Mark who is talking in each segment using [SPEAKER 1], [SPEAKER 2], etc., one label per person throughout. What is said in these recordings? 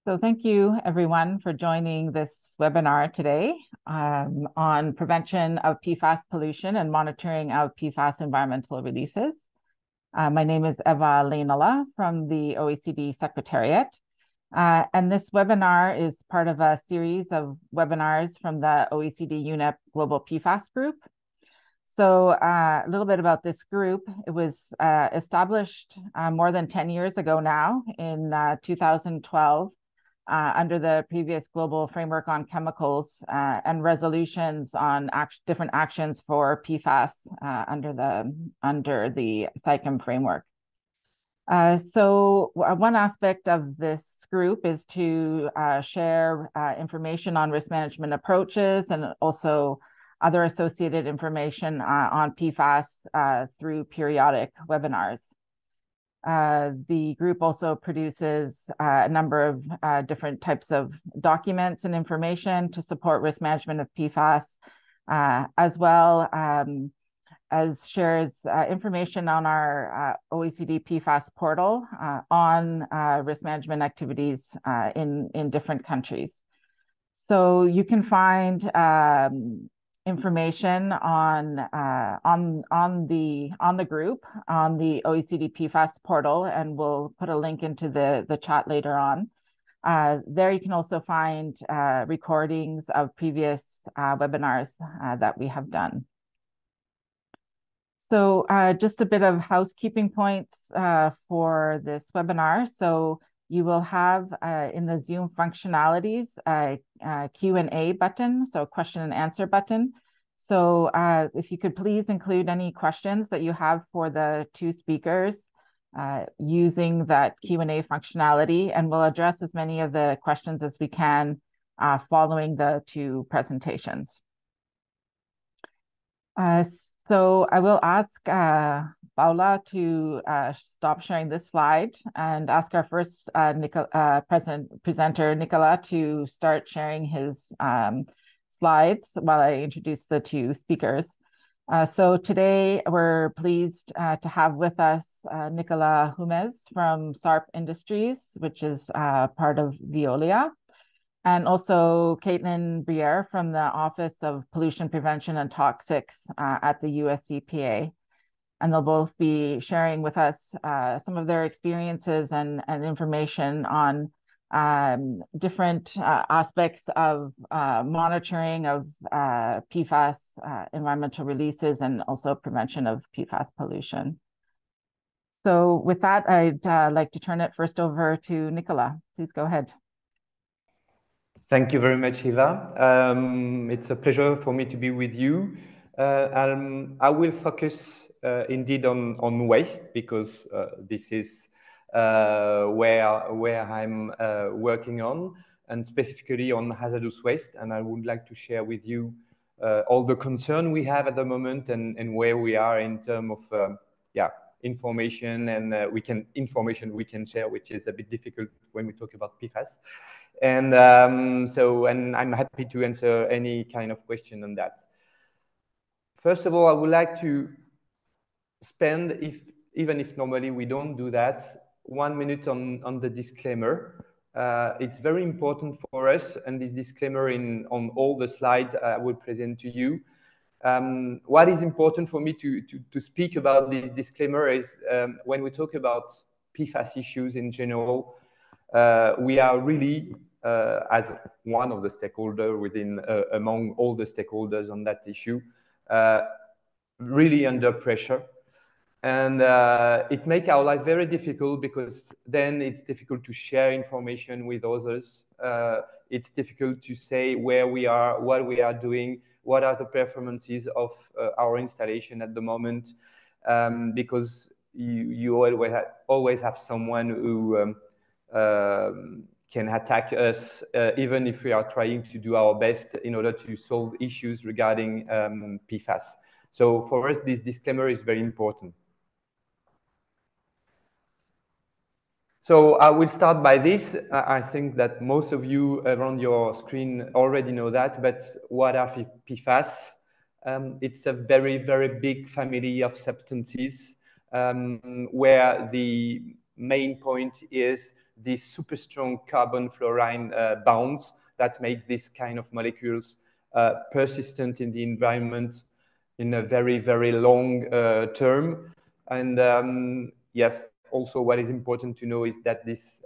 [SPEAKER 1] So thank you, everyone, for joining this webinar today on prevention of PFAS pollution and monitoring of PFAS environmental releases. My name is Eeva Leinala from the OECD Secretariat. And this webinar is part of a series of webinars from the OECD UNEP Global PFAS Group. So a little bit about this group. It was established more than 10 years ago now in 2012. Under the previous global framework on chemicals and resolutions on different actions for PFAS under the SAICM framework. So one aspect of this group is to share information on risk management approaches and also other associated information on PFAS through periodic webinars. The group also produces a number of different types of documents and information to support risk management of PFAS, as well as shares information on our OECD PFAS portal on risk management activities in different countries. So you can find information on the group on the OECD PFAS portal, and we'll put a link into the chat later on. There you can also find recordings of previous webinars that we have done. So just a bit of housekeeping points for this webinar. So you will have in the Zoom functionalities a Q&A button, so question and answer button. So if you could please include any questions that you have for the two speakers using that Q&A functionality, and we'll address as many of the questions as we can following the two presentations. So I will ask Paula to stop sharing this slide and ask our first presenter, Nicolas, to start sharing his slides while I introduce the two speakers. So today we're pleased to have with us Nicolas Humez from SARP Industries, which is part of Veolia, and also Caitlin Briere from the Office of Pollution Prevention and Toxics at the US EPA. And they'll both be sharing with us some of their experiences and information on different aspects of monitoring of PFAS environmental releases and also prevention of PFAS pollution. So with that, I'd like to turn it first over to Nicolas. Please go ahead.
[SPEAKER 2] Thank you very much, Eeva. It's a pleasure for me to be with you. I will focus indeed on waste because this is where I'm working on, and specifically on hazardous waste. And I would like to share with you all the concern we have at the moment and where we are in terms of information and information we can share, which is a bit difficult when we talk about PFAS. And and I'm happy to answer any kind of question on that. First of all, I would like to spend, even if normally we don't do that, 1 minute on the disclaimer. It's very important for us, and this disclaimer on all the slides I will present to you. What is important for me to speak about this disclaimer is when we talk about PFAS issues in general, we are really, as one of the stakeholders among all the stakeholders on that issue, really under pressure. And it makes our life very difficult because then it's difficult to share information with others. It's difficult to say where we are, what we are doing, what are the performances of our installation at the moment, because you always have someone who can attack us, even if we are trying to do our best in order to solve issues regarding PFAS. So for us, this disclaimer is very important. So I will start by this. I think that most of you around your screen already know that, but what are PFAS? It's a very, very big family of substances where the main point is these super strong carbon-fluorine bonds that make this kind of molecules persistent in the environment in a very, very long term. And yes, also what is important to know is that this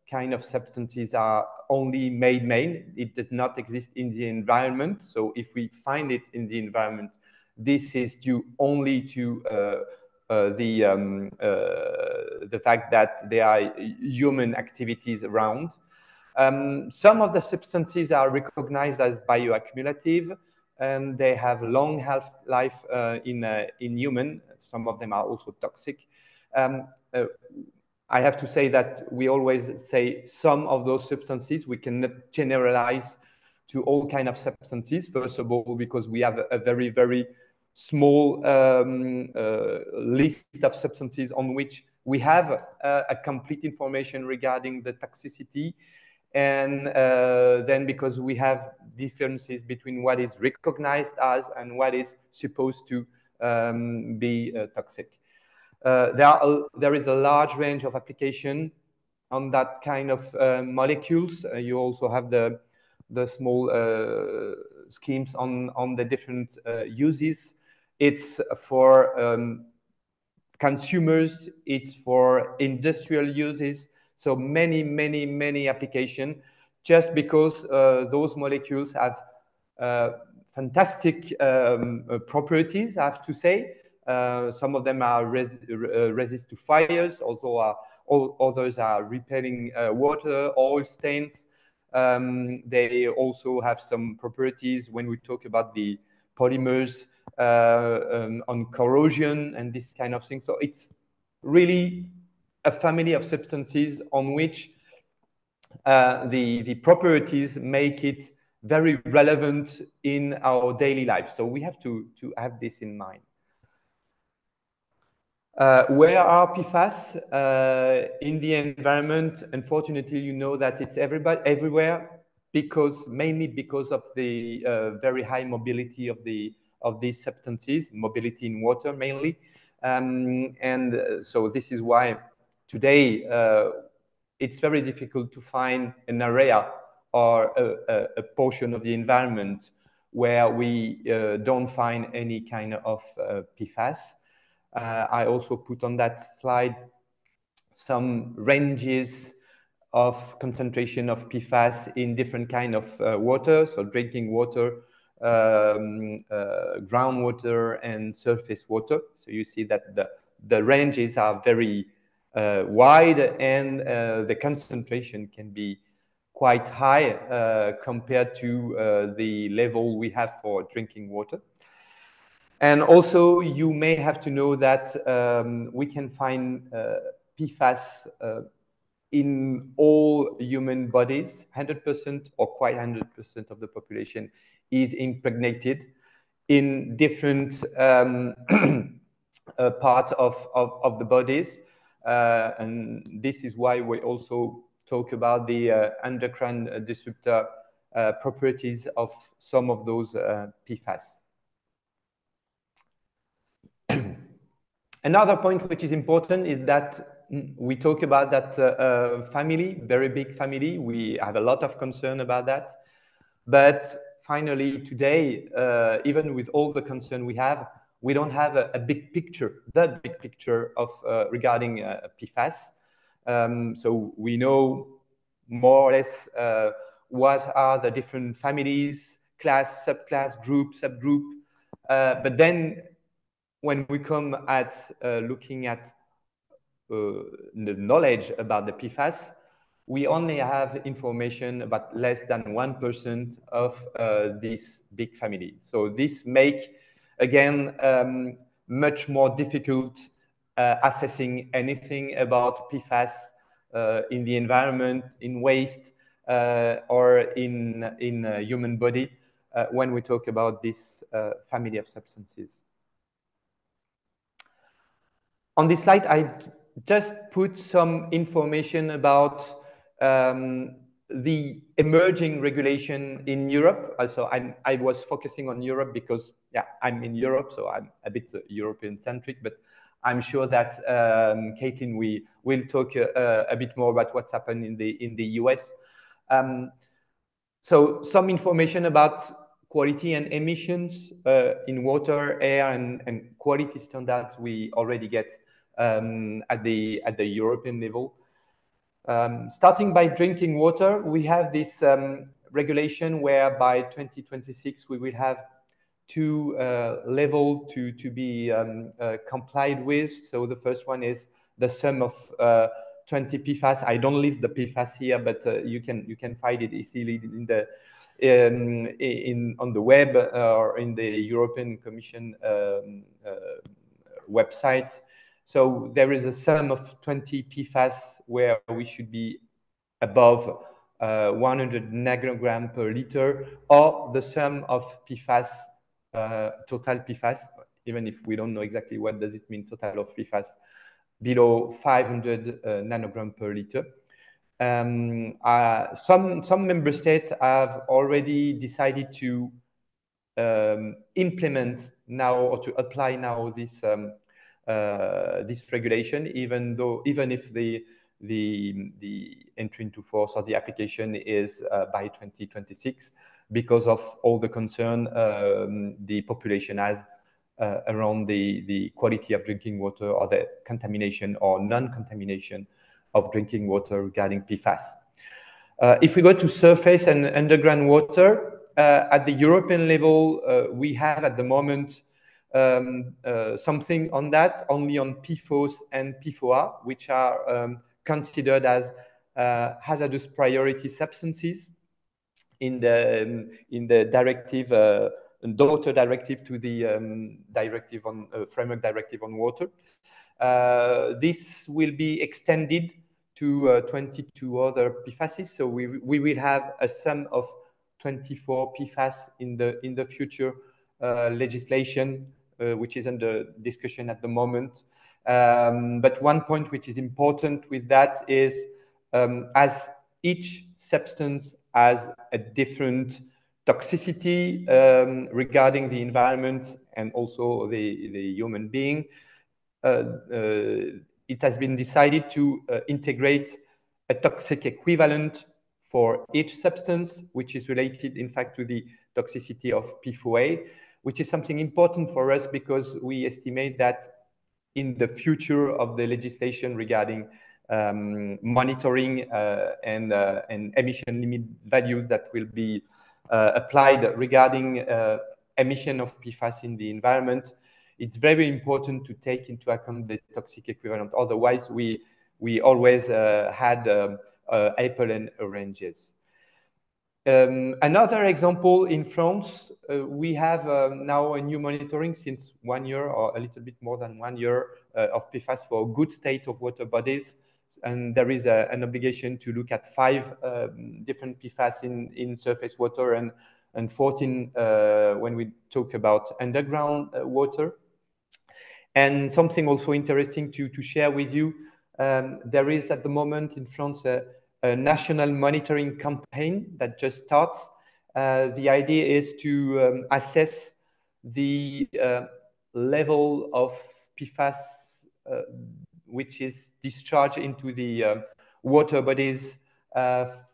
[SPEAKER 2] kind of substances are only made. It does not exist in the environment. So if we find it in the environment, this is due only to the fact that there are human activities around. Some of the substances are recognized as bioaccumulative, and they have long half-life in human. Some of them are also toxic. I have to say that we always say some of those substances. We cannot generalize to all kind of substances. First of all, because we have a very, very small list of substances on which we have a complete information regarding the toxicity. And then because we have differences between what is recognized as and what is supposed to be toxic. There is a large range of application on that kind of molecules. You also have the small schemes on the different uses. It's for consumers, it's for industrial uses. So many applications, just because those molecules have fantastic properties, I have to say. Some of them are resist to fires, also others are repelling water, oil stains. They also have some properties when we talk about the polymers on corrosion and this kind of thing. So it's really a family of substances on which the properties make it very relevant in our daily life. So we have to have this in mind. Where are PFAS in the environment? Unfortunately, you know that it's everywhere, mainly because of the very high mobility of these substances, mobility in water mainly. So this is why today it's very difficult to find an area or a portion of the environment where we don't find any kind of PFAS. I also put on that slide some ranges of concentration of PFAS in different kind of water, so drinking water, groundwater, and surface water. So you see that the ranges are very wide, and the concentration can be quite high compared to the level we have for drinking water. And also, you may have to know that we can find PFAS in all human bodies. 100% or quite 100% of the population is impregnated in different parts of the bodies. And this is why we also talk about the endocrine disruptor properties of some of those PFAS. Another point which is important is that we talk about that family, very big family. We have a lot of concern about that. But finally, today, even with all the concern we have, we don't have a big picture, the big picture of regarding PFAS. So we know more or less what are the different families, class, subclass, group, subgroup. But then when we come at looking at the knowledge about the PFAS, we only have information about less than 1% of this big family. So this makes, again, much more difficult assessing anything about PFAS in the environment, in waste, or in human body when we talk about this family of substances. On this slide, I just put some information about the emerging regulation in Europe. Also, I was focusing on Europe because, yeah, I'm in Europe, so I'm a bit European-centric, but I'm sure that Caitlin will talk a bit more about what's happened in the US. So some information about quality and emissions in water, air, and quality standards we already get at the European level. Starting by drinking water, we have this regulation where by 2026 we will have two levels to be complied with. So the first one is the sum of 20 PFAS. I don't list the PFAS here, but you can find it easily in the on the web or in the European Commission website. So there is a sum of 20 PFAS where we should be above 100 nanogram per liter, or the sum of PFAS, total PFAS, even if we don't know exactly what does it mean, total of PFAS, below 500 nanogram per liter. Some member states have already decided to implement now or to apply now this regulation, even if the entry into force or the application is by 2026, because of all the concern the population has around the quality of drinking water or the contamination or non-contamination of drinking water regarding PFAS. If we go to surface and underground water, at the European level, we have at the moment something on that, only on PFOS and PFOA, which are considered as hazardous priority substances in the directive, daughter directive to the directive on framework directive on water. This will be extended to 22 other PFASs. So we will have a sum of 24 PFAS in the future legislation, which is under discussion at the moment. But one point which is important with that is as each substance has a different toxicity regarding the environment and also the human being, it has been decided to integrate a toxic equivalent for each substance, which is related, in fact, to the toxicity of PFOA, which is something important for us because we estimate that in the future of the legislation regarding monitoring and emission limit values that will be applied regarding emission of PFAS in the environment, it's very important to take into account the toxic equivalent. Otherwise, we always had apple and oranges. Another example in France, we have now a new monitoring since 1 year or a little bit more than 1 year of PFAS for a good state of water bodies. And there is an obligation to look at 5 different PFAS in surface water and 14 when we talk about underground water. And something also interesting to share with you, there is at the moment in France a national monitoring campaign that just starts. The idea is to assess the level of PFAS which is discharged into the water bodies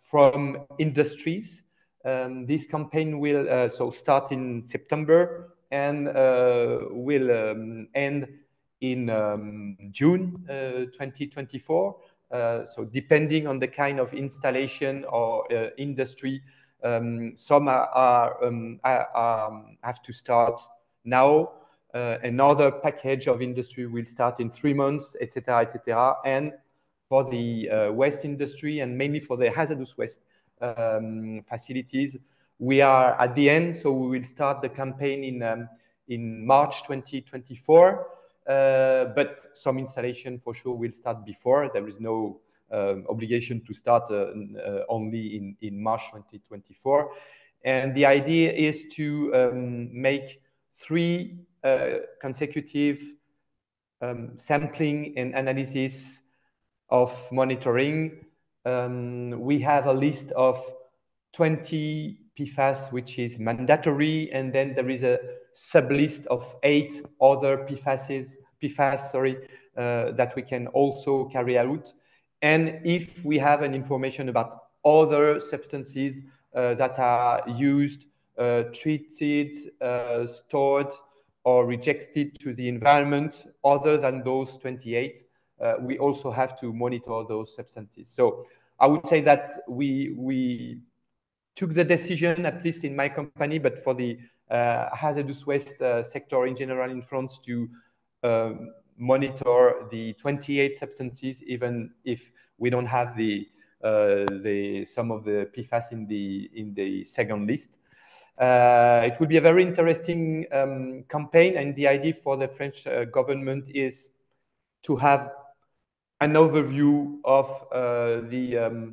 [SPEAKER 2] from industries. This campaign will start in September and will end in June 2024. So depending on the kind of installation or industry, some have to start now. Another package of industry will start in 3 months, etc., etc. And for the waste industry and mainly for the hazardous waste facilities, we are at the end. So we will start the campaign in March 2024. But some installation for sure will start before. There is no obligation to start only in March 2024. And the idea is to make 3 consecutive sampling and analysis of monitoring. We have a list of 20 PFAS, which is mandatory, and then there is a sub-list of 8 other PFASs PFAS, sorry, that we can also carry out. And if we have an information about other substances that are used, treated, stored, or rejected to the environment, other than those 28, we also have to monitor those substances. So I would say that we took the decision, at least in my company, but for the hazardous waste sector in general in France, to monitor the 28 substances, even if we don't have some of the PFAS in the second list. It will be a very interesting campaign, and the idea for the French government is to have an overview of the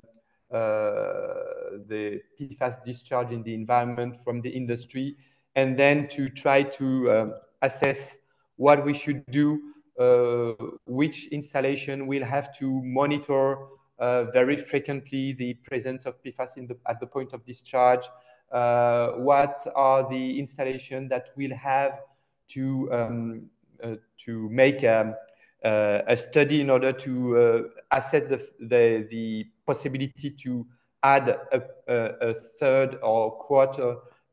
[SPEAKER 2] PFAS discharge in the environment from the industry, and then to try to assess what we should do, which installation will have to monitor very frequently the presence of PFAS at the point of discharge, what are the installations that will have to make a study in order to assess the possibility to add a third or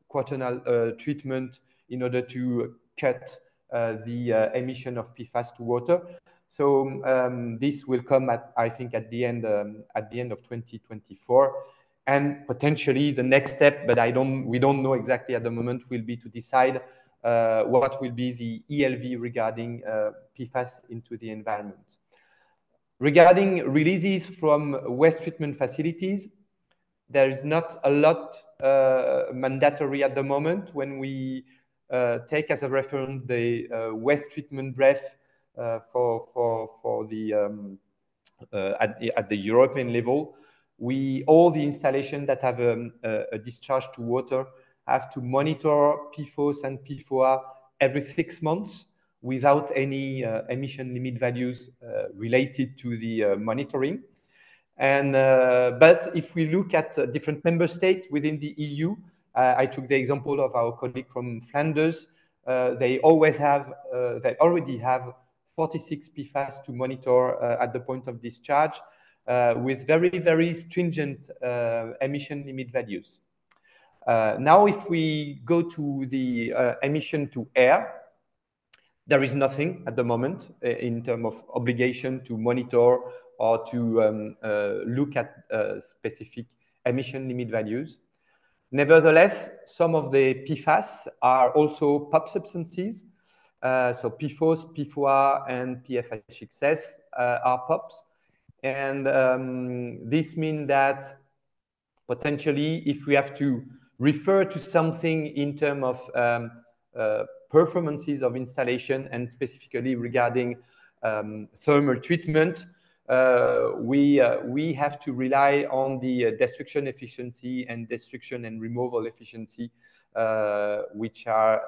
[SPEAKER 2] quaternal treatment in order to cut the emission of PFAS to water. So this will come I think at the end of 2024, and potentially the next step, but we don't know exactly at the moment, will be to decide what will be the ELV regarding PFAS into the environment. Regarding releases from waste treatment facilities, there is not a lot mandatory at the moment. When we take as a reference the waste treatment breath for the at the European level, all the installations that have a discharge to water have to monitor PFOS and PFOA every 6 months without any emission limit values related to the monitoring. And but if we look at different member states within the EU, I took the example of our colleague from Flanders. They already have 46 PFAS to monitor at the point of discharge, with very, very stringent emission limit values. Now, if we go to the emission to air, there is nothing at the moment in terms of obligation to monitor or to look at specific emission limit values. Nevertheless, some of the PFAS are also POP substances. So PFOS, PFOA, and PFHXS are POPs. And this means that potentially, if we have to refer to something in terms of performances of installation, and specifically regarding thermal treatment, we have to rely on the destruction efficiency and destruction and removal efficiency, which are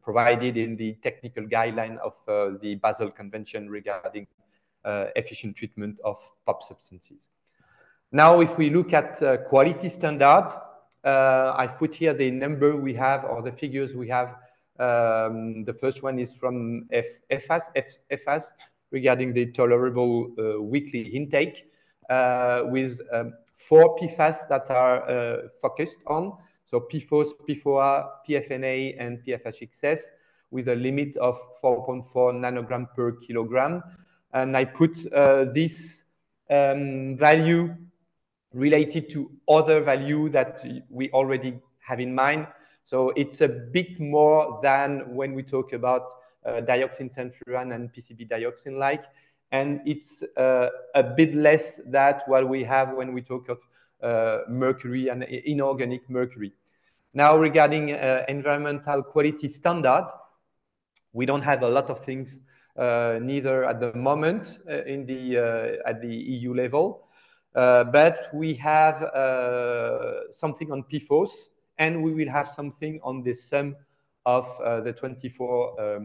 [SPEAKER 2] provided in the technical guideline of the Basel Convention regarding efficient treatment of POP substances. Now, if we look at quality standards, I've put here the number we have, or the figures we have. The first one is from PFAS regarding the tolerable weekly intake, with 4 PFAS that are focused on. So PFOS, PFOA, PFNA, and PFHXS, with a limit of 4.4 nanogram per kilogram. And I put this value related to other value that we already have in mind. So it's a bit more than when we talk about dioxin, sulfuran, and PCB dioxin like, and it's a bit less than what we have when we talk of mercury and inorganic mercury. Now, regarding environmental quality standard, we don't have a lot of things, neither at the moment at the EU level, but we have something on PFOS, and we will have something on the sum of the 24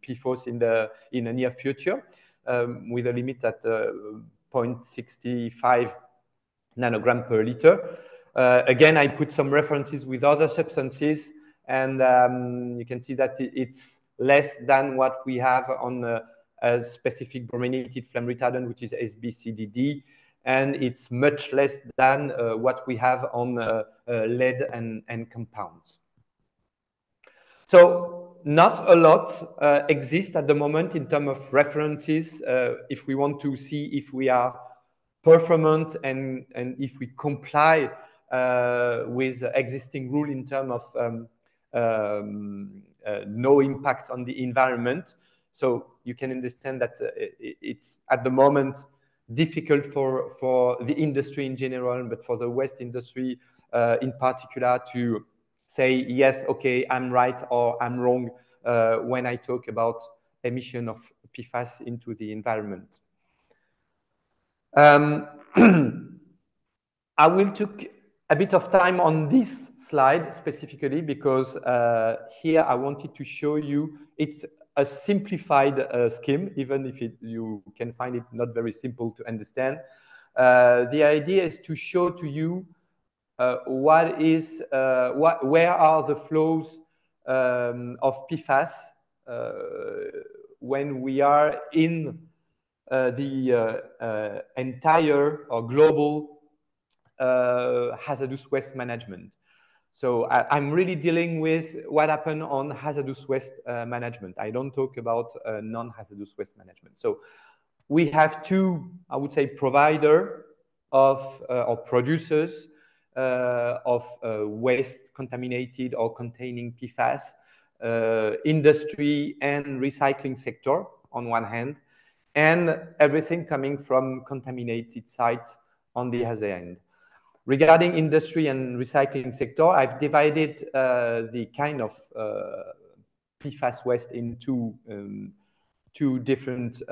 [SPEAKER 2] PFOS in the near future, with a limit at 0.65 nanogram per liter. Again, I put some references with other substances, and you can see that it's less than what we have on a specific brominated flame retardant, which is SBCDD, and it's much less than what we have on lead and compounds. So not a lot exists at the moment in terms of references if we want to see if we are performant and if we comply with existing rule in terms of no impact on the environment. So you can understand that it's at the moment difficult for the industry in general, but for the waste industry in particular to say, yes, okay, I'm right or I'm wrong when I talk about emission of PFAS into the environment. I will take a bit of time on this slide specifically because here I wanted to show you it's a simplified scheme, even if you can find it not very simple to understand. The idea is to show to you where are the flows of PFAS when we are in the entire or global hazardous waste management. So I'm really dealing with what happened on hazardous waste management. I don't talk about non-hazardous waste management. So we have two, I would say, provider of or producers of waste contaminated or containing PFAS, industry and recycling sector on one hand, and everything coming from contaminated sites on the other end. Regarding industry and recycling sector, I've divided the kind of PFAS waste into two different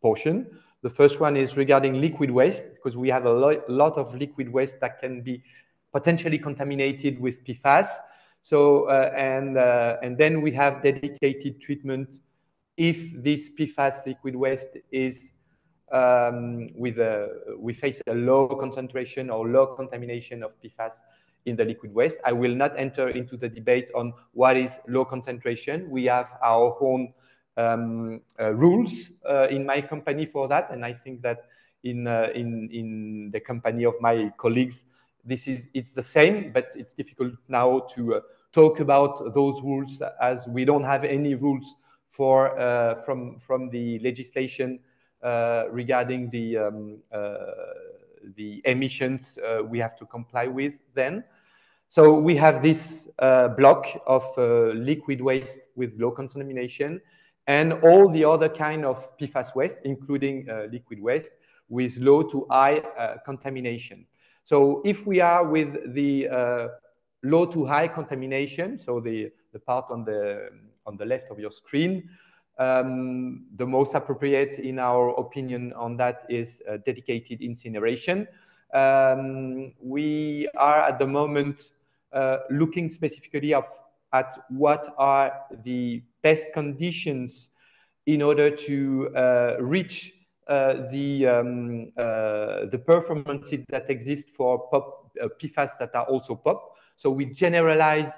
[SPEAKER 2] portions. The first one is regarding liquid waste, because we have a lot of liquid waste that can be potentially contaminated with PFAS. So, and then we have dedicated treatment if this PFAS liquid waste is we face a low concentration or low contamination of PFAS in the liquid waste. I will not enter into the debate on what is low concentration. We have our own rules in my company for that, and I think that in the company of my colleagues, it's the same, but it's difficult now to talk about those rules as we don't have any rules for from the legislation regarding the emissions we have to comply with then. So we have this block of liquid waste with low contamination and all the other kind of PFAS waste, including liquid waste with low to high contamination. So if we are with the low to high contamination, so the part on the left of your screen, the most appropriate in our opinion on that is dedicated incineration. We are at the moment looking specifically at what are the best conditions in order to reach the performances that exist for PFAS that are also POP. So we generalize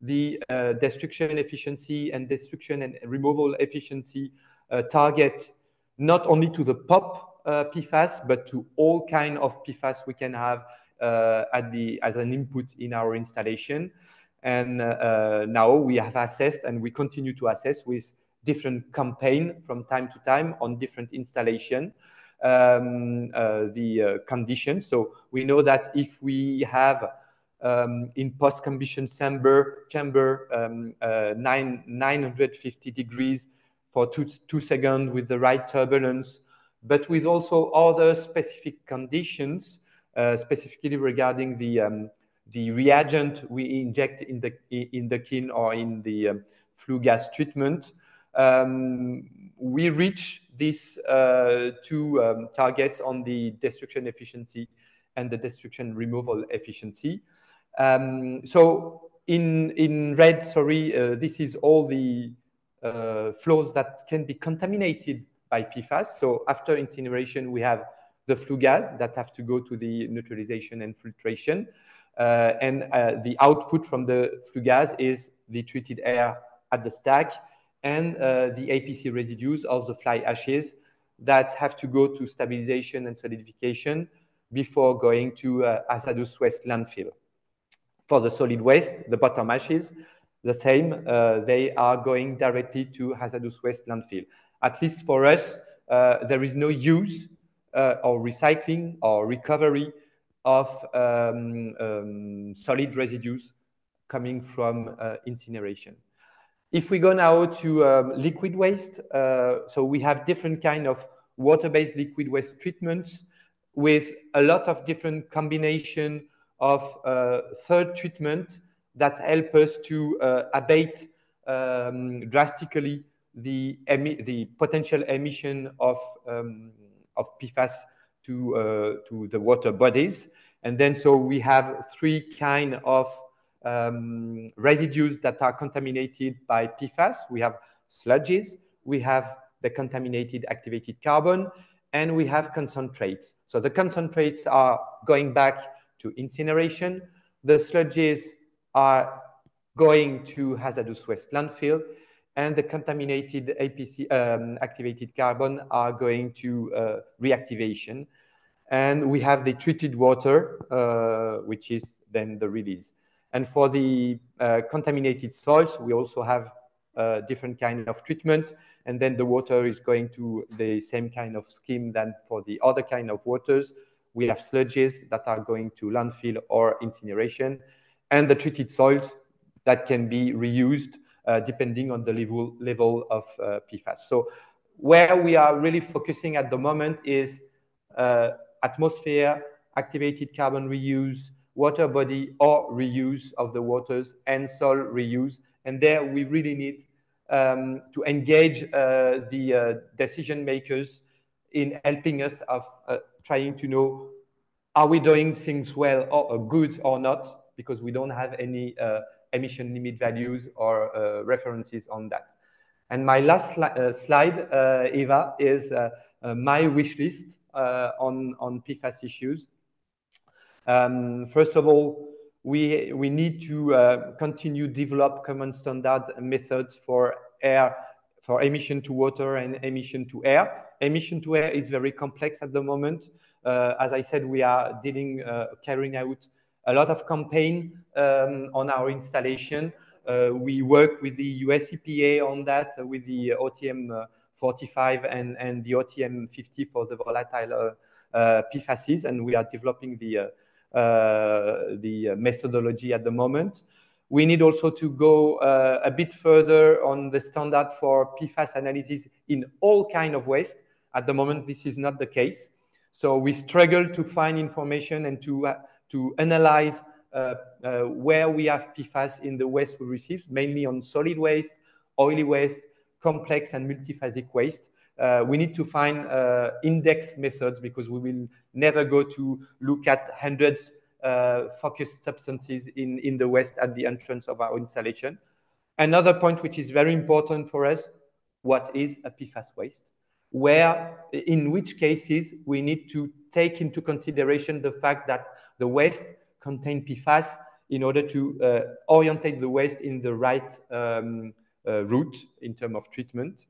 [SPEAKER 2] the destruction efficiency and destruction and removal efficiency target not only to the POP PFAS, but to all kind of PFAS we can have as an input in our installation. And now we have assessed and we continue to assess with different campaign from time to time on different installation the conditions. So we know that if we have in post-combustion chamber 950 degrees for two seconds with the right turbulence, but with also other specific conditions, specifically regarding the reagent we inject in the kiln or in the flue gas treatment. We reach these two targets on the destruction efficiency and the destruction removal efficiency. So in red, sorry, this is all the flows that can be contaminated by PFAS. So after incineration, we have the flue gas that have to go to the neutralization and filtration. And the output from the flue gas is the treated air at the stack and the APC residues, or the fly ashes, that have to go to stabilization and solidification before going to hazardous waste landfill. For the solid waste, the bottom ashes, the same, they are going directly to hazardous waste landfill. At least for us, there is no use or recycling or recovery of solid residues coming from incineration. If we go now to liquid waste, so we have different kind of water-based liquid waste treatments with a lot of different combination of third treatment that help us to abate drastically the potential emission of PFAS to the water bodies. And then so we have three kind of residues that are contaminated by PFAS. We have sludges, we have the contaminated activated carbon, and we have concentrates. So the concentrates are going back to incineration. The sludges are going to hazardous waste landfill, and the contaminated APC activated carbon are going to reactivation. And we have the treated water, which is then the release. And for the contaminated soils, we also have different kind of treatment, and then the water is going to the same kind of scheme than for the other kind of waters. We have sludges that are going to landfill or incineration, and the treated soils that can be reused depending on the level of PFAS. So where we are really focusing at the moment is atmosphere, activated carbon reuse, water body or reuse of the waters, and soil reuse. And there we really need to engage the decision makers in helping us of trying to know, are we doing things well or good or not, because we don't have any emission limit values or references on that. And my last slide, Eeva, is my wish list on PFAS issues. First of all, we need to continue develop common standard methods for air, for emission to water and emission to air. Emission to air is very complex at the moment. As I said, we are carrying out a lot of campaign on our installation. We work with the US EPA on that, with the OTM 45 and the OTM 50 for the volatile PFASs, and we are developing the methodology at the moment. We need also to go a bit further on the standard for PFAS analysis in all kind of waste. At the moment, this is not the case. So we struggle to find information and to analyze where we have PFAS in the waste we receive, mainly on solid waste, oily waste, complex and multiphasic waste. We need to find index methods, because we will never go to look at hundreds focused substances in the waste at the entrance of our installation. Another point which is very important for us, what is a PFAS waste? In which cases we need to take into consideration the fact that the waste contain PFAS in order to orientate the waste in the right route in terms of treatment.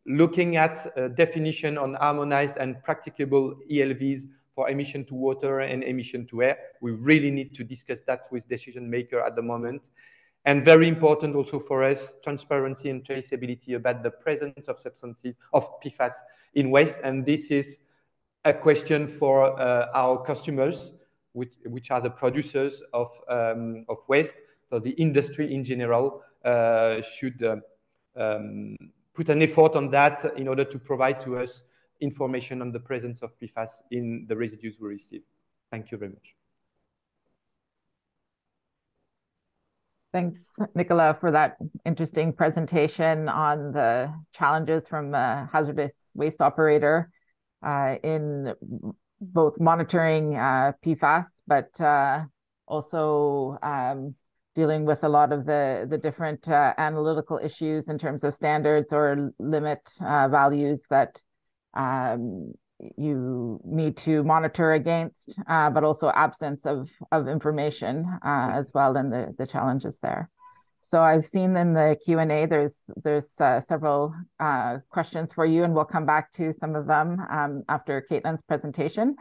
[SPEAKER 2] Looking at definition on harmonized and practicable ELVs for emission to water and emission to air. We really need to discuss that with decision maker at the moment. And very important also for us, transparency and traceability about the presence of substances of PFAS in waste. And this is a question for our customers, which are the producers of waste. So the industry in general should put an effort on that in order to provide to us information on the presence of PFAS in the residues we receive. Thank you very much.
[SPEAKER 1] Thanks, Nicolas, for that interesting presentation on the challenges from a hazardous waste operator in both monitoring PFAS, but also dealing with a lot of the different analytical issues in terms of standards or limit values that you need to monitor against, but also absence of information as well, and the challenges there. So I've seen in the Q&A, there's several questions for you, and we'll come back to some of them after Caitlin's presentation.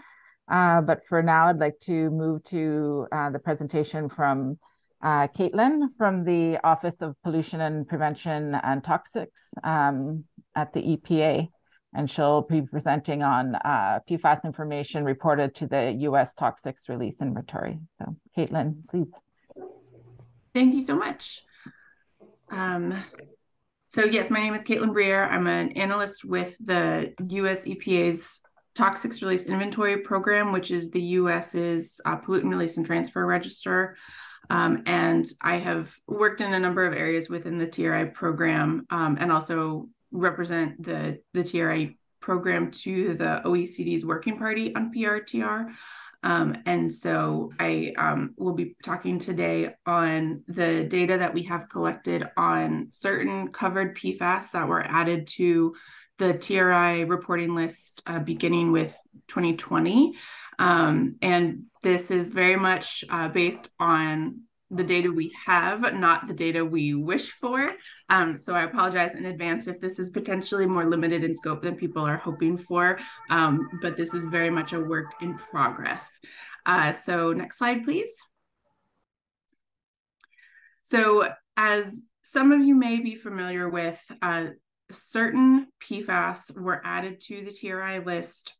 [SPEAKER 1] But for now, I'd like to move to the presentation from Caitlin from the Office of Pollution and Prevention and Toxics at the EPA. And she'll be presenting on PFAS information reported to the U.S. Toxics Release Inventory. So Caitlin, please.
[SPEAKER 3] Thank you so much. So yes, my name is Caitlin Briere. I'm an analyst with the US EPA's Toxics Release Inventory Program, which is the US's Pollutant Release and Transfer Register. And I have worked in a number of areas within the TRI program and also represent the TRI program to the OECD's Working Party on PRTR. And so I will be talking today on the data that we have collected on certain covered PFAS that were added to the TRI reporting list beginning with 2020. And this is very much based on the data we have, not the data we wish for. So I apologize in advance if this is potentially more limited in scope than people are hoping for, but this is very much a work in progress. So next slide, please. So as some of you may be familiar with, certain PFAS were added to the TRI list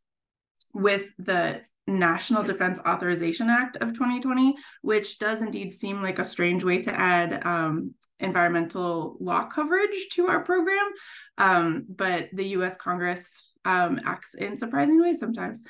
[SPEAKER 3] with the National Defense Authorization Act of 2020, which does indeed seem like a strange way to add environmental law coverage to our program. But the US Congress acts in surprising ways sometimes.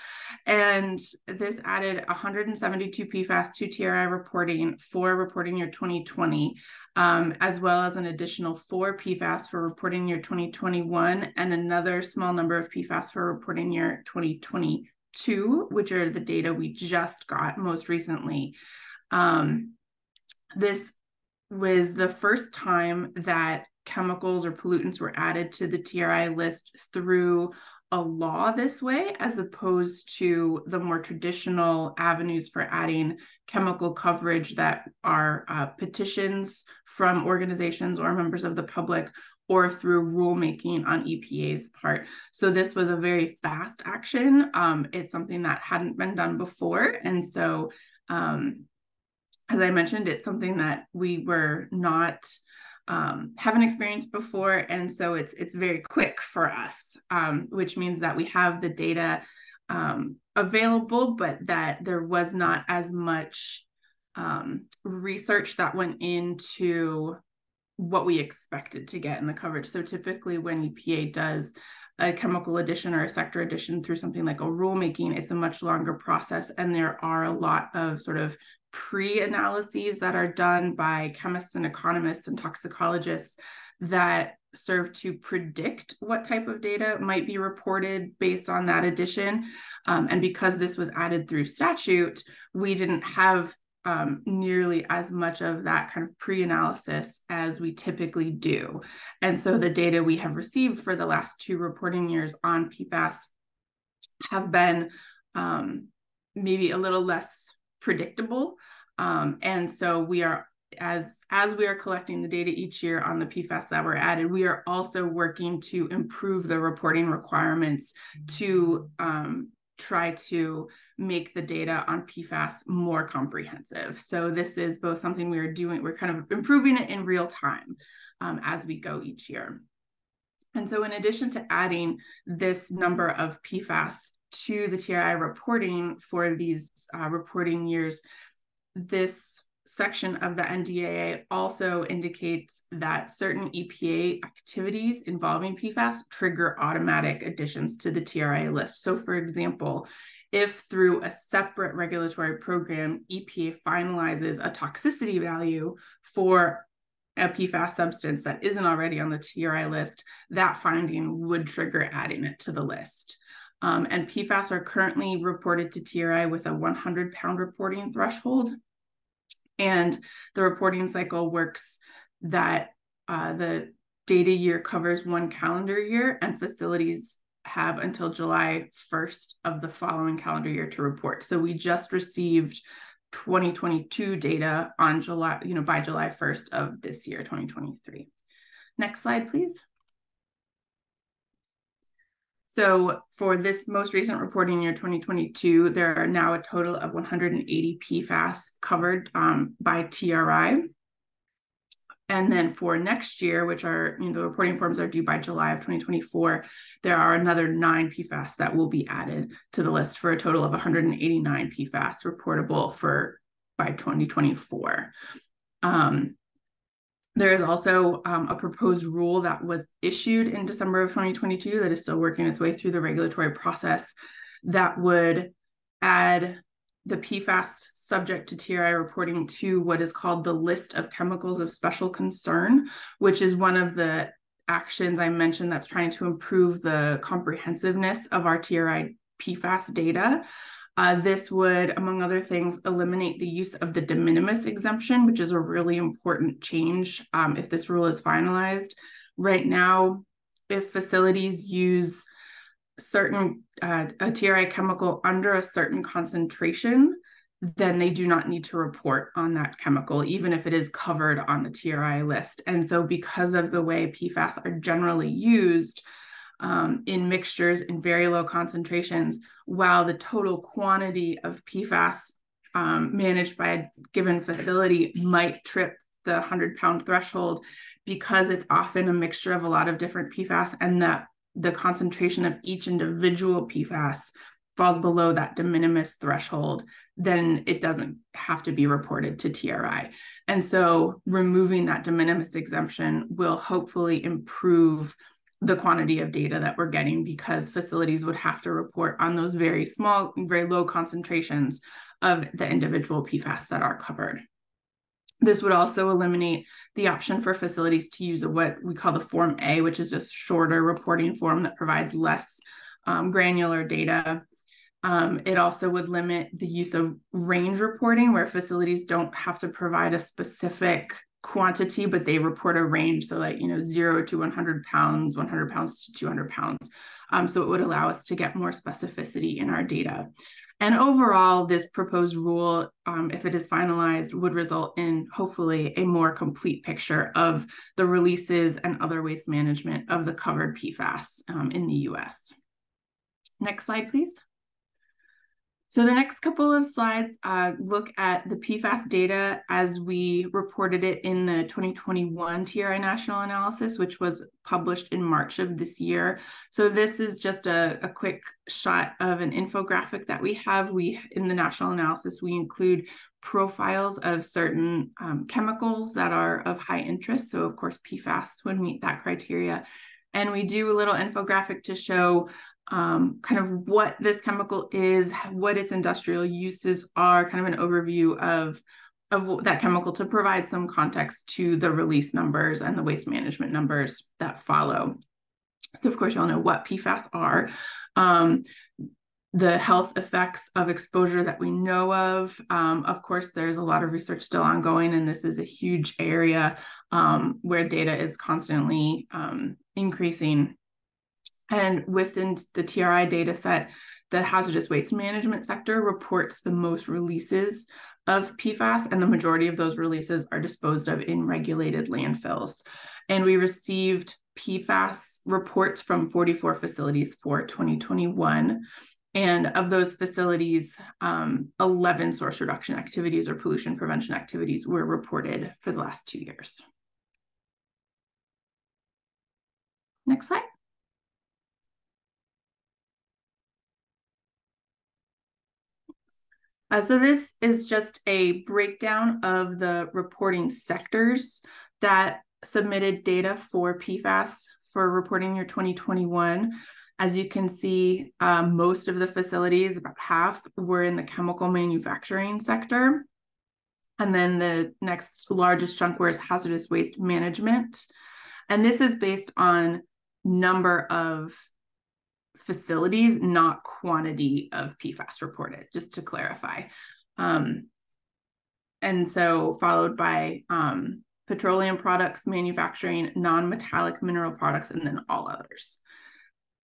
[SPEAKER 3] And this added 172 PFAS to TRI reporting for reporting year 2020, as well as an additional 4 PFAS for reporting year 2021, and another small number of PFAS for reporting year 2022, which are the data we just got most recently. This was the first time that chemicals or pollutants were added to the TRI list through a law this way, as opposed to the more traditional avenues for adding chemical coverage that are petitions from organizations or members of the public, or through rulemaking on EPA's part. So this was a very fast action. It's something that hadn't been done before. And so, as I mentioned, it's something that we were not haven't experienced before. And so it's very quick for us, which means that we have the data available, but that there was not as much research that went into what we expected to get in the coverage. So typically when EPA does a chemical addition or a sector addition through something like a rulemaking, it's a much longer process. And there are a lot of sort of pre-analyses that are done by chemists and economists and toxicologists that serve to predict what type of data might be reported based on that addition. And because this was added through statute, we didn't have nearly as much of that kind of pre-analysis as we typically do. And so the data we have received for the last 2 reporting years on PFAS have been maybe a little less predictable. And so we are, as we are collecting the data each year on the PFAS that were added, we are also working to improve the reporting requirements to try to make the data on PFAS more comprehensive. So this is both something we are doing, we're kind of improving it in real time as we go each year. And so in addition to adding this number of PFAS to the TRI reporting for these reporting years, this section of the NDAA also indicates that certain EPA activities involving PFAS trigger automatic additions to the TRI list. So for example, if through a separate regulatory program, EPA finalizes a toxicity value for a PFAS substance that isn't already on the TRI list, that finding would trigger adding it to the list. And PFAS are currently reported to TRI with a 100-pound reporting threshold. And the reporting cycle works that the data year covers 1 calendar year, and facilities have until July 1st of the following calendar year to report. So we just received 2022 data on by July 1st of this year, 2023. Next slide, please. So for this most recent reporting year, 2022, there are now a total of 180 PFAS covered by TRI. And then for next year, which are, the reporting forms are due by July of 2024, there are another 9 PFAS that will be added to the list for a total of 189 PFAS reportable by 2024. There is also a proposed rule that was issued in December of 2022 that is still working its way through the regulatory process that would add the PFAS subject to TRI reporting to what is called the list of chemicals of special concern, which is one of the actions I mentioned that's trying to improve the comprehensiveness of our TRI PFAS data. This would, among other things, eliminate the use of the de minimis exemption, which is a really important change if this rule is finalized. Right now, if facilities use a TRI chemical under a certain concentration, then they do not need to report on that chemical, even if it is covered on the TRI list. And so because of the way PFAS are generally used in mixtures in very low concentrations, while the total quantity of PFAS managed by a given facility might trip the 100-pound threshold, because it's often a mixture of a lot of different PFAS, and that the concentration of each individual PFAS falls below that de minimis threshold, then it doesn't have to be reported to TRI. And so removing that de minimis exemption will hopefully improve the quantity of data that we're getting, because facilities would have to report on those very small, very low concentrations of the individual PFAS that are covered. This would also eliminate the option for facilities to use what we call the Form A, which is just shorter reporting form that provides less granular data. It also would limit the use of range reporting, where facilities don't have to provide a specific quantity, but they report a range. So like, 0 to 100 pounds, 100 pounds to 200 pounds. So it would allow us to get more specificity in our data. And overall, this proposed rule, if it is finalized, would result in hopefully a more complete picture of the releases and other waste management of the covered PFAS in the US. Next slide, please. So the next couple of slides look at the PFAS data as we reported it in the 2021 TRI National Analysis, which was published in March of this year. So this is just a quick shot of an infographic that we have. In the National Analysis, we include profiles of certain chemicals that are of high interest. So of course, PFAS would meet that criteria. And we do a little infographic to show kind of what this chemical is, what its industrial uses are, kind of an overview of that chemical to provide some context to the release numbers and the waste management numbers that follow. So of course, you all know what PFAS are. The health effects of exposure that we know of. Of course, there's a lot of research still ongoing, and this is a huge area where data is constantly increasing. And within the TRI data set, the hazardous waste management sector reports the most releases of PFAS, and the majority of those releases are disposed of in regulated landfills. And we received PFAS reports from 44 facilities for 2021. And of those facilities, 11 source reduction activities or pollution prevention activities were reported for the last 2 years. Next slide. So this is just a breakdown of the reporting sectors that submitted data for PFAS for reporting year 2021. As you can see, most of the facilities, about half, were in the chemical manufacturing sector. And then the next largest chunk was hazardous waste management. And this is based on number of facilities, not quantity of PFAS reported, just to clarify. And so followed by petroleum products, manufacturing, non-metallic mineral products, and then all others.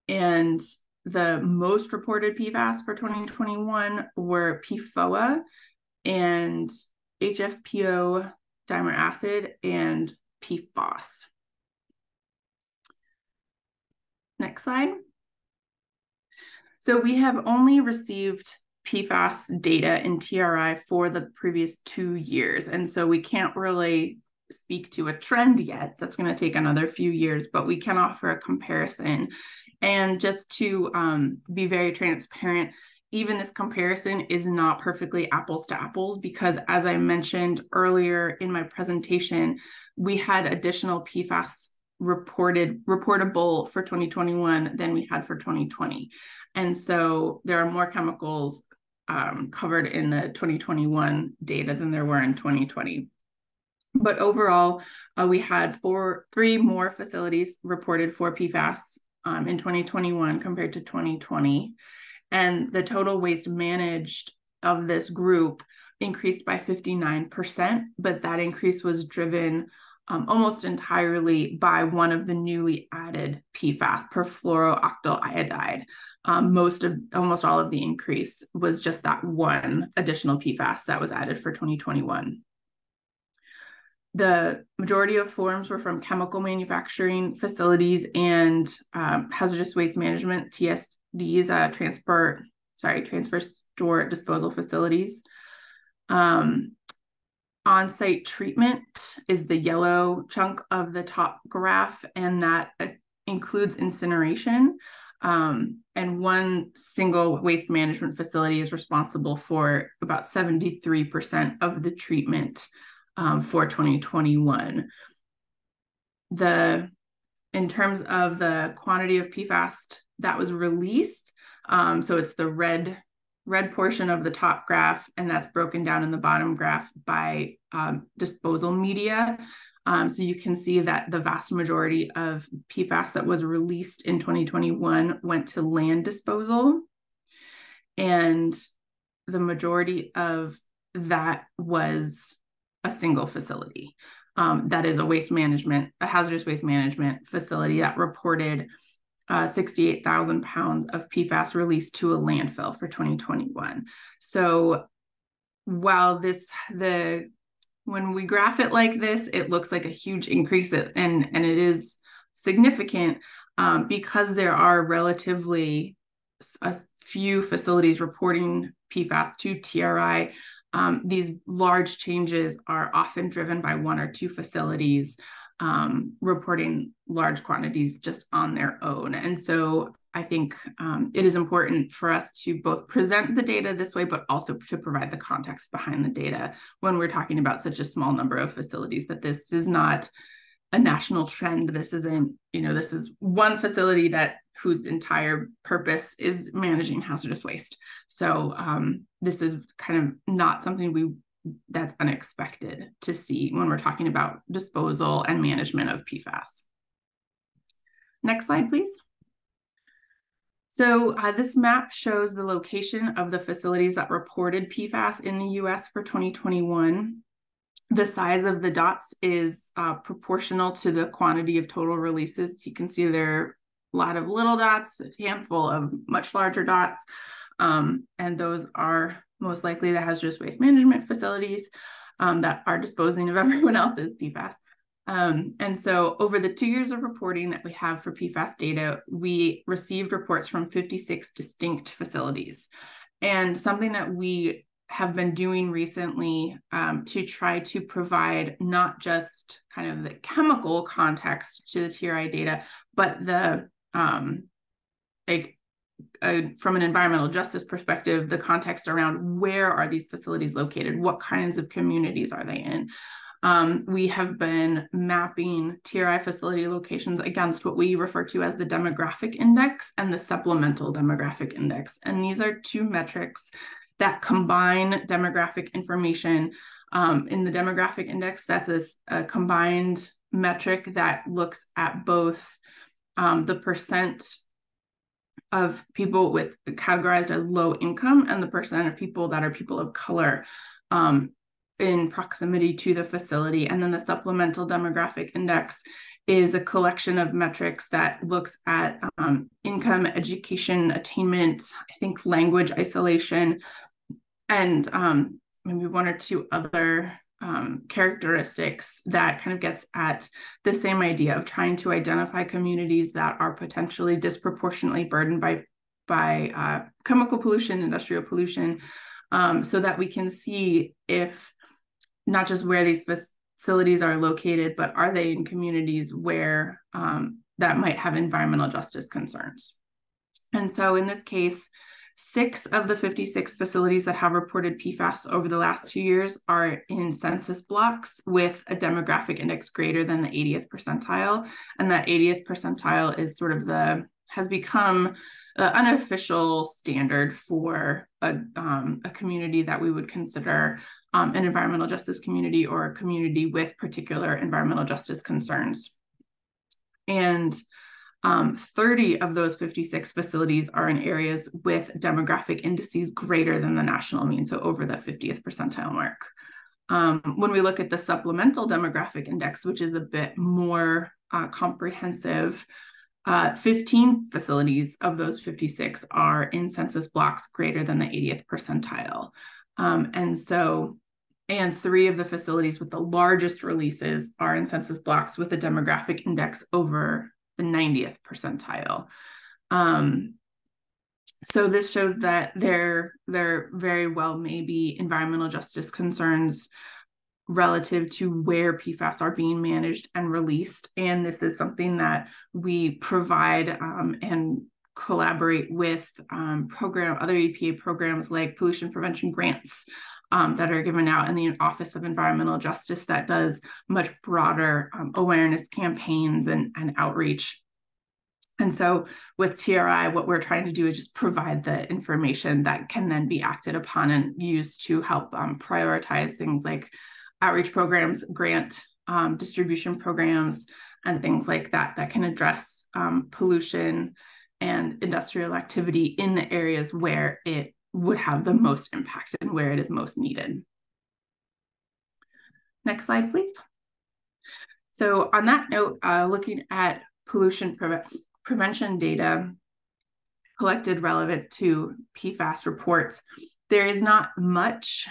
[SPEAKER 3] And the most reported PFAS for 2021 were PFOA and HFPO, dimer acid, and PFAS. Next slide. So we have only received PFAS data in TRI for the previous 2 years. And so we can't really speak to a trend yet. That's going to take another few years, but we can offer a comparison. And just to be very transparent, even this comparison is not perfectly apples to apples, because as I mentioned earlier in my presentation, we had additional PFAS reportable for 2021 than we had for 2020. And so there are more chemicals covered in the 2021 data than there were in 2020. But overall, we had 3 more facilities reported for PFAS in 2021 compared to 2020. And the total waste managed of this group increased by 59%, but that increase was driven almost entirely by one of the newly added PFAS, perfluorooctyl iodide. Almost all of the increase was just that one additional PFAS that was added for 2021. The majority of forms were from chemical manufacturing facilities and hazardous waste management, TSDs, transfer store disposal facilities. On-site treatment is the yellow chunk of the top graph, and that includes incineration. And one single waste management facility is responsible for about 73% of the treatment for 2021. In terms of the quantity of PFAS that was released, so it's the red portion of the top graph, and that's broken down in the bottom graph by disposal media. So you can see that the vast majority of PFAS that was released in 2021 went to land disposal, and the majority of that was a single facility. That is a hazardous waste management facility that reported 68,000 pounds of PFAS released to a landfill for 2021. So while when we graph it like this, it looks like a huge increase, and it is significant because there are relatively a few facilities reporting PFAS to TRI. These large changes are often driven by 1 or 2 facilities reporting large quantities just on their own. And so I think it is important for us to both present the data this way, but also to provide the context behind the data when we're talking about such a small number of facilities, that this is not a national trend. This isn't, this is one facility whose entire purpose is managing hazardous waste. So this is kind of not something that's unexpected to see when we're talking about disposal and management of PFAS. Next slide, please. So this map shows the location of the facilities that reported PFAS in the US for 2021. The size of the dots is proportional to the quantity of total releases. You can see there are a lot of little dots, a handful of much larger dots, and those are most likely the hazardous waste management facilities that are disposing of everyone else's PFAS. And so over the 2 years of reporting that we have for PFAS data, we received reports from 56 distinct facilities. And something that we have been doing recently to try to provide not just kind of the chemical context to the TRI data, but the from an environmental justice perspective, the context around where are these facilities located, what kinds of communities are they in. We have been mapping TRI facility locations against what we refer to as the demographic index and the supplemental demographic index. And these are 2 metrics that combine demographic information. In the demographic index, that's a combined metric that looks at both the percent of people with categorized as low income and the percent of people that are people of color in proximity to the facility. And then the supplemental demographic index is a collection of metrics that looks at income, education, attainment, I think language isolation. And maybe one or two other characteristics that kind of gets at the same idea of trying to identify communities that are potentially disproportionately burdened by chemical pollution, industrial pollution, so that we can see if not just where these facilities are located, but are they in communities where that might have environmental justice concerns. And so in this case, 6 of the 56 facilities that have reported PFAS over the last 2 years are in census blocks with a demographic index greater than the 80th percentile. And that 80th percentile is sort of has become an unofficial standard for a community that we would consider an environmental justice community or a community with particular environmental justice concerns. And 30 of those 56 facilities are in areas with demographic indices greater than the national mean, so over the 50th percentile mark. When we look at the supplemental demographic index, which is a bit more comprehensive, 15 facilities of those 56 are in census blocks greater than the 80th percentile. And 3 of the facilities with the largest releases are in census blocks with a demographic index over the 90th percentile. So this shows that there very well may be environmental justice concerns relative to where PFAS are being managed and released. And this is something that we provide and collaborate with other EPA programs like pollution prevention grants that are given out in the Office of Environmental Justice that does much broader awareness campaigns and outreach. And so with TRI, what we're trying to do is just provide the information that can then be acted upon and used to help prioritize things like outreach programs, grant distribution programs, and things like that can address pollution and industrial activity in the areas where it would have the most impact and where it is most needed. Next slide, please. So on that note, looking at pollution prevention data collected relevant to PFAS reports, there is not much,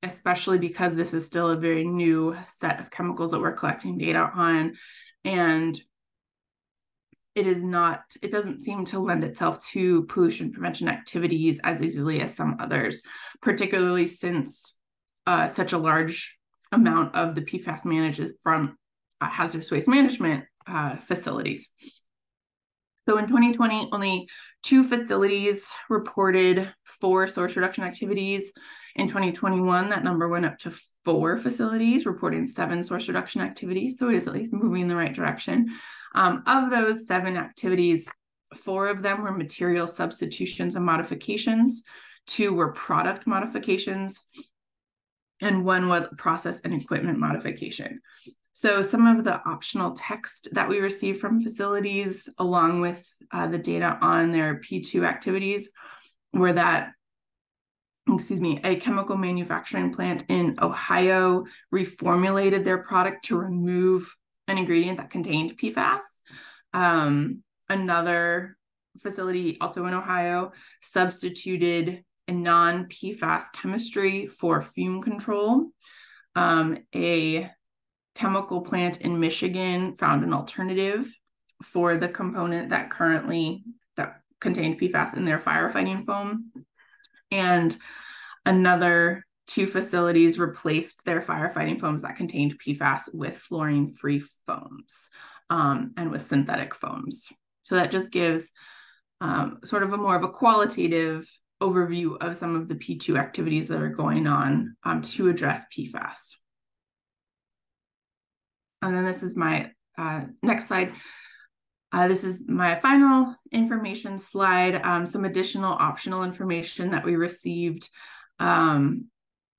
[SPEAKER 3] especially because this is still a very new set of chemicals that we're collecting data on. And it doesn't seem to lend itself to pollution prevention activities as easily as some others, particularly since such a large amount of the PFAS manages from hazardous waste management facilities. So in 2020, only 2 facilities reported 4 source reduction activities. In 2021, that number went up to 4 facilities reporting 7 source reduction activities. So it is at least moving in the right direction. Of those 7 activities, 4 of them were material substitutions and modifications, 2 were product modifications, and 1 was process and equipment modification. So some of the optional text that we received from facilities, along with the data on their P2 activities, were that, a chemical manufacturing plant in Ohio reformulated their product to remove an ingredient that contained PFAS. Another facility, also in Ohio, substituted a non-PFAS chemistry for fume control. A chemical plant in Michigan found an alternative for the component that contained PFAS in their firefighting foam. And another 2 facilities replaced their firefighting foams that contained PFAS with fluorine-free foams and with synthetic foams. So that just gives sort of more of a qualitative overview of some of the P2 activities that are going on to address PFAS. And then this is my next slide. This is my final information slide, some additional optional information that we received.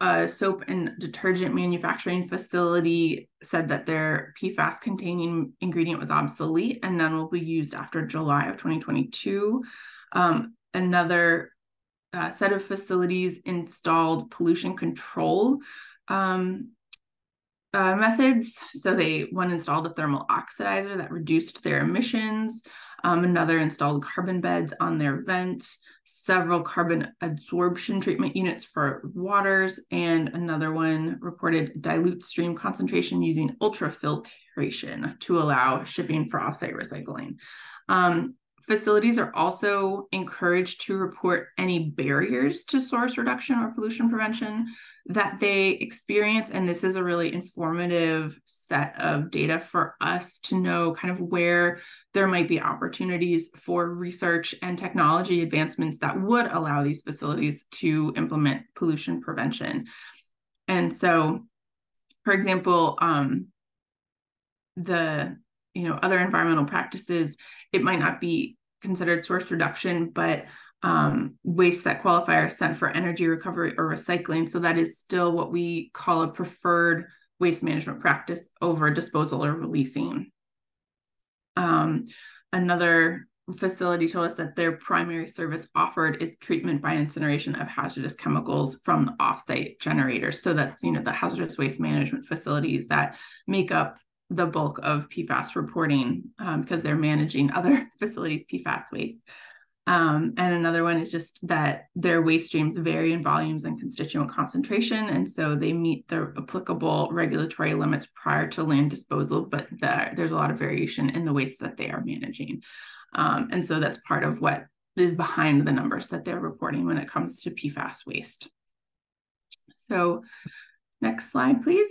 [SPEAKER 3] A soap and detergent manufacturing facility said that their PFAS containing ingredient was obsolete and none will be used after July of 2022. Another set of facilities installed pollution control methods. So one installed a thermal oxidizer that reduced their emissions. Another installed carbon beds on their vent, several carbon absorption treatment units for waters, and another one reported dilute stream concentration using ultrafiltration to allow shipping for offsite recycling. Facilities are also encouraged to report any barriers to source reduction or pollution prevention that they experience. And this is a really informative set of data for us to know kind of where there might be opportunities for research and technology advancements that would allow these facilities to implement pollution prevention. And so, for example, other environmental practices, it might not be considered source reduction, but waste that qualify are sent for energy recovery or recycling. So that is still what we call a preferred waste management practice over disposal or releasing. Another facility told us that their primary service offered is treatment by incineration of hazardous chemicals from the offsite generators. So that's, the hazardous waste management facilities that make up the bulk of PFAS reporting because they're managing other facilities' PFAS waste. And another one is just that their waste streams vary in volumes and constituent concentration. And so they meet the applicable regulatory limits prior to land disposal, but there's a lot of variation in the waste that they are managing. And so that's part of what is behind the numbers that they're reporting when it comes to PFAS waste. So next slide, please.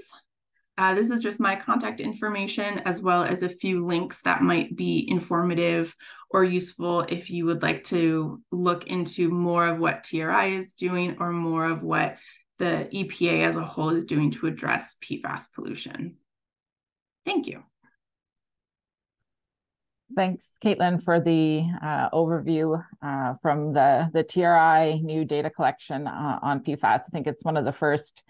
[SPEAKER 3] This is just my contact information, as well as a few links that might be informative or useful if you would like to look into more of what TRI is doing or more of what the EPA as a whole is doing to address PFAS pollution. Thank you.
[SPEAKER 1] Thanks, Caitlin, for the overview from the TRI new data collection on PFAS. I think it's one of the first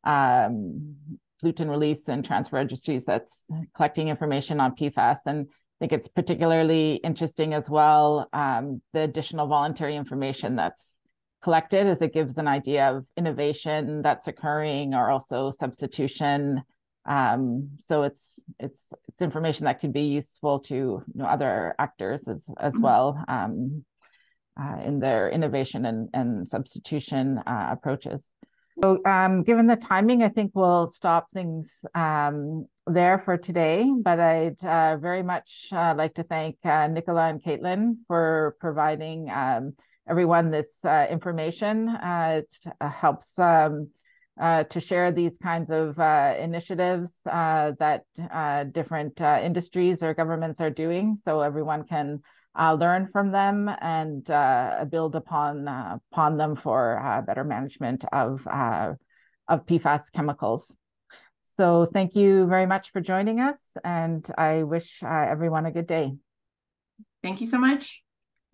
[SPEAKER 1] pollutant release and transfer registries that's collecting information on PFAS. And I think it's particularly interesting as well, the additional voluntary information that's collected, as it gives an idea of innovation that's occurring or also substitution. So it's information that could be useful to other actors as well in their innovation and substitution approaches. So given the timing, I think we'll stop things there for today, but I'd very much like to thank Nicolas and Caitlin for providing everyone this information. It helps to share these kinds of initiatives that different industries or governments are doing, so everyone can learn from them and build upon them for better management of PFAS chemicals. So thank you very much for joining us, and I wish everyone a good day.
[SPEAKER 3] Thank you so much.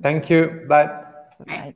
[SPEAKER 2] Thank you. Bye.
[SPEAKER 3] Bye.